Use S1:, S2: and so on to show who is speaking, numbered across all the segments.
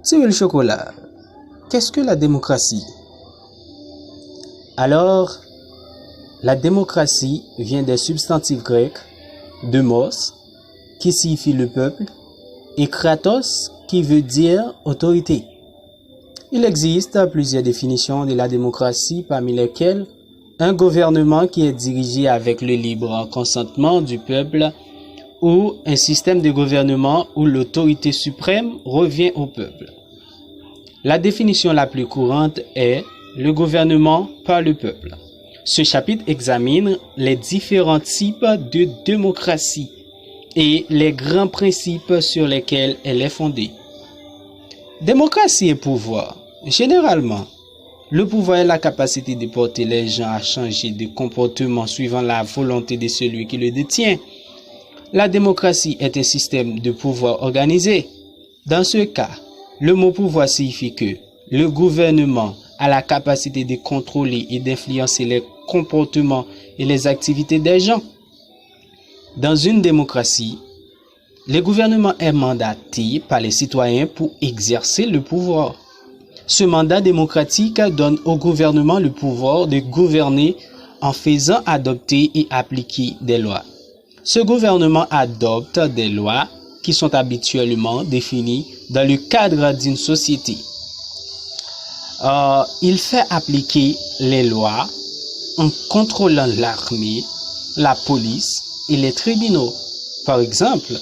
S1: Cyril Chocolat, qu'est-ce que la démocratie? Alors, la démocratie vient des substantifs grecs demos, qui signifie le peuple, et kratos, qui veut dire autorité. Il existe plusieurs définitions de la démocratie, parmi lesquelles un gouvernement qui est dirigé avec le libre consentement du peuple ou un système de gouvernement où l'autorité suprême revient au peuple. La définition la plus courante est le gouvernement par le peuple. Ce chapitre examine les différents types de démocratie et les grands principes sur lesquels elle est fondée. Démocratie et pouvoir. Généralement, le pouvoir est la capacité de porter les gens à changer de comportement suivant la volonté de celui qui le détient. La démocratie est un système de pouvoir organisé. Dans ce cas, le mot pouvoir signifie que le gouvernement a la capacité de contrôler et d'influencer les comportements et les activités des gens. Dans une démocratie, le gouvernement est mandaté par les citoyens pour exercer le pouvoir. Ce mandat démocratique donne au gouvernement le pouvoir de gouverner en faisant adopter et appliquer des lois. Ce gouvernement adopte des lois qui sont habituellement définies dans le cadre d'une société. Il fait appliquer les lois en contrôlant l'armée, la police et les tribunaux. Par exemple,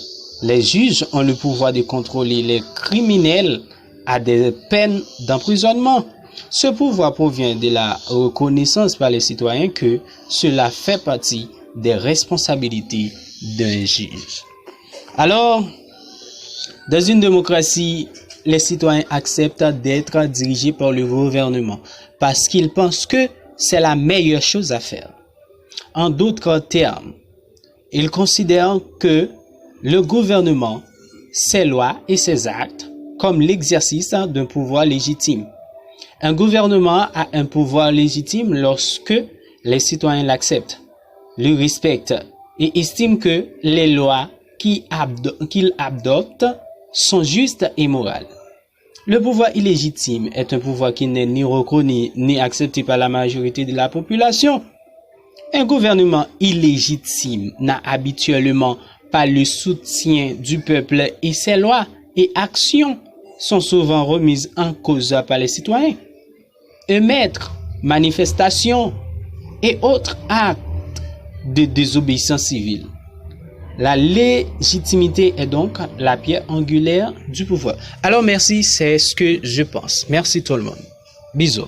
S1: les juges ont le pouvoir de contrôler les criminels à des peines d'emprisonnement. Ce pouvoir provient de la reconnaissance par les citoyens que cela fait partie des responsabilités d'un juge. Alors, dans une démocratie, les citoyens acceptent d'être dirigés par le gouvernement parce qu'ils pensent que c'est la meilleure chose à faire. En d'autres termes, ils considèrent que le gouvernement, ses lois et ses actes comme l'exercice d'un pouvoir légitime. Un gouvernement a un pouvoir légitime lorsque les citoyens l'acceptent, le respectent et estiment que les lois qu'il adopte sont justes et morales. Le pouvoir illégitime est un pouvoir qui n'est ni reconnu ni accepté par la majorité de la population. Un gouvernement illégitime n'a habituellement pas le soutien du peuple et ses lois et actions sont souvent remises en cause par les citoyens. Émettre, manifestations et autres actes de désobéissance civile. La légitimité est donc la pierre angulaire du pouvoir. Alors merci, c'est ce que je pense. Merci tout le monde. Bisous.